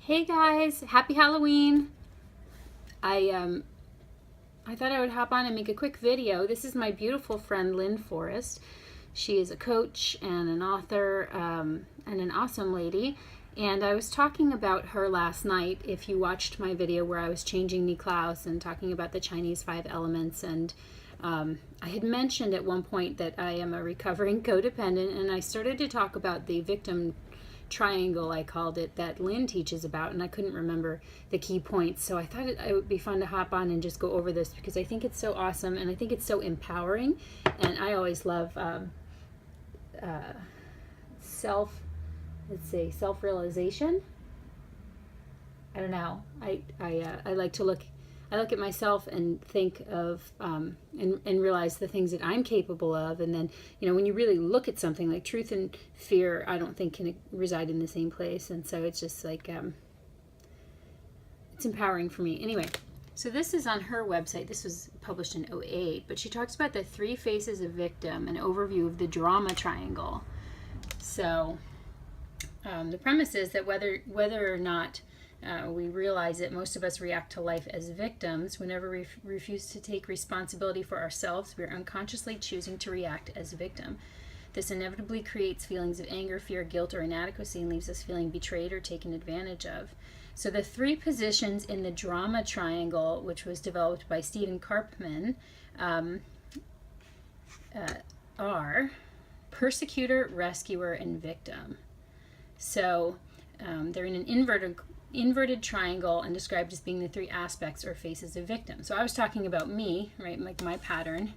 Hey guys, happy Halloween. I I thought I would hop on and make a quick video. This is my beautiful friend Lynn Forrest. She is a coach and an author and an awesome lady. And I was talking about her last night. If you watched my video where I was changing Niklaus and talking about the Chinese 5 elements, and I had mentioned at one point that I am a recovering codependent, and I started to talk about the victim triangle, I called it, that Lynn teaches about, and I couldn't remember the key points. So I thought it would be fun to hop on and just go over this because I think it's so awesome and I think it's so empowering. And I always love self-realization. I don't know. I like to look. I look at myself and think of and realize the things that I'm capable of, and then when you really look at something like truth and fear, I don't think can reside in the same place, and so it's just like it's empowering for me. Anyway, so this is on her website. This was published in '08, but she talks about the 3 phases of victim, an overview of the drama triangle. So the premise is that whether or not we realize that most of us react to life as victims. Whenever we refuse to take responsibility for ourselves, we are unconsciously choosing to react as a victim. This inevitably creates feelings of anger, fear, guilt, or inadequacy and leaves us feeling betrayed or taken advantage of. So the 3 positions in the drama triangle, which was developed by Stephen Karpman, are persecutor, rescuer, and victim. So they're in an inverted triangle and described as being the 3 aspects or faces of victim. So I was talking about me, right, like my pattern.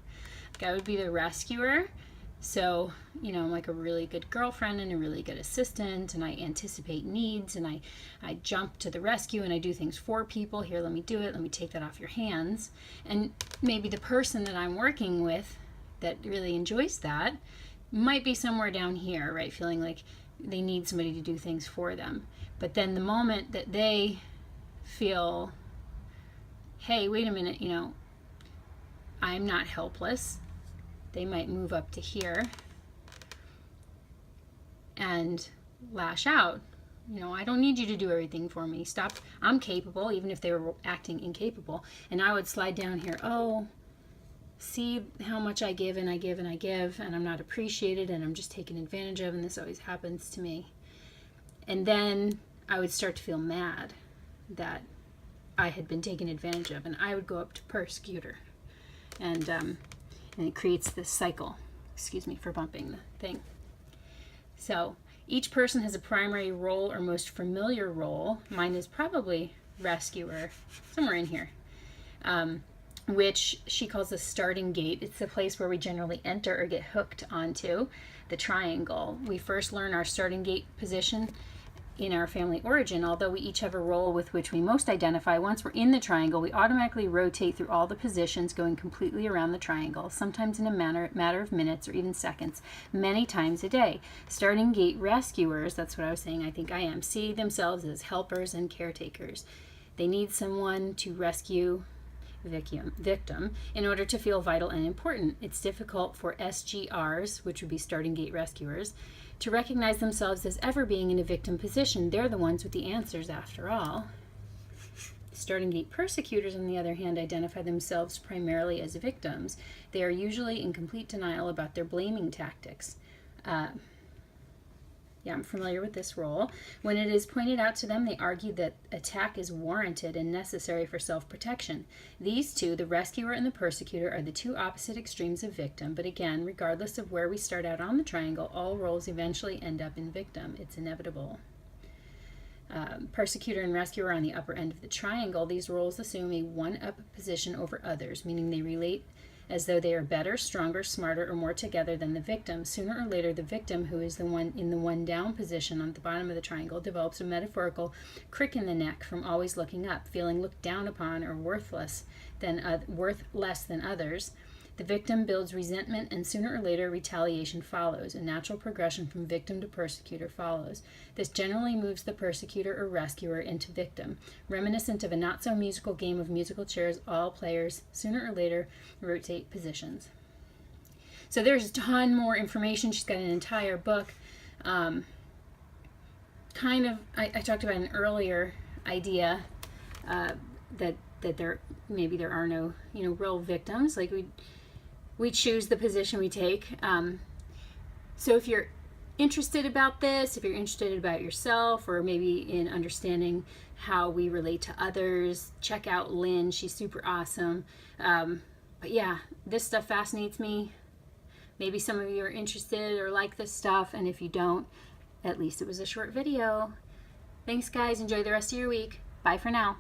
Like I would be the rescuer. So, I'm like a really good girlfriend and a really good assistant, and I anticipate needs, and I jump to the rescue, and I do things for people. Here, let me do it. Let me take that off your hands. And maybe the person that I'm working with that really enjoys that might be somewhere down here, right, feeling like they need somebody to do things for them. But then the moment that they feel, hey, wait a minute, I'm not helpless, they might move up to here and lash out. I don't need you to do everything for me. Stop. I'm capable, even if they were acting incapable. And I would slide down here. Oh, see how much I give and I give and I give, and I'm not appreciated, and I'm just taken advantage of, and this always happens to me. And then I would start to feel mad that I had been taken advantage of, and I would go up to persecutor, and it creates this cycle. Excuse me for bumping the thing. So each person has a primary role or most familiar role. Mine is probably rescuer, somewhere in here. Which she calls the starting gate. It's the place where we generally enter or get hooked onto the triangle. We first learn our starting gate position in our family origin. Although we each have a role with which we most identify, once we're in the triangle, we automatically rotate through all the positions, going completely around the triangle, sometimes in a matter of minutes or even seconds, many times a day. Starting gate rescuers, that's what I was saying, I think I am, see themselves as helpers and caretakers. They need someone to rescue victim in order to feel vital and important. It's difficult for SGRs, which would be starting gate rescuers, to recognize themselves as ever being in a victim position. They're the ones with the answers after all. Starting gate persecutors, on the other hand, identify themselves primarily as victims. They are usually in complete denial about their blaming tactics. I'm familiar with this role. When it is pointed out to them, they argue that attack is warranted and necessary for self-protection. These two, the rescuer and the persecutor, are the 2 opposite extremes of victim, but again, regardless of where we start out on the triangle, all roles eventually end up in victim. It's inevitable. Persecutor and rescuer are on the upper end of the triangle. These roles assume a one-up position over others, meaning they relate as though they are better, stronger, smarter, or more together than the victim. Sooner or later, the victim, who is the one in the one-down position on the bottom of the triangle, develops a metaphorical crick in the neck from always looking up, feeling looked down upon or worth less than others. The victim builds resentment, and sooner or later, retaliation follows. A natural progression from victim to persecutor follows. This generally moves the persecutor or rescuer into victim. Reminiscent of a not-so-musical game of musical chairs, all players, sooner or later, rotate positions. So there's a ton more information. She's got an entire book kind of, I talked about an earlier idea that there maybe there are no real victims. Like we choose the position we take. So if you're interested about this, if you're interested about yourself, or maybe in understanding how we relate to others, check out Lynn. She's super awesome. But yeah, this stuff fascinates me. Maybe some of you are interested or like this stuff, and if you don't, at least it was a short video. Thanks, guys. Enjoy the rest of your week. Bye for now.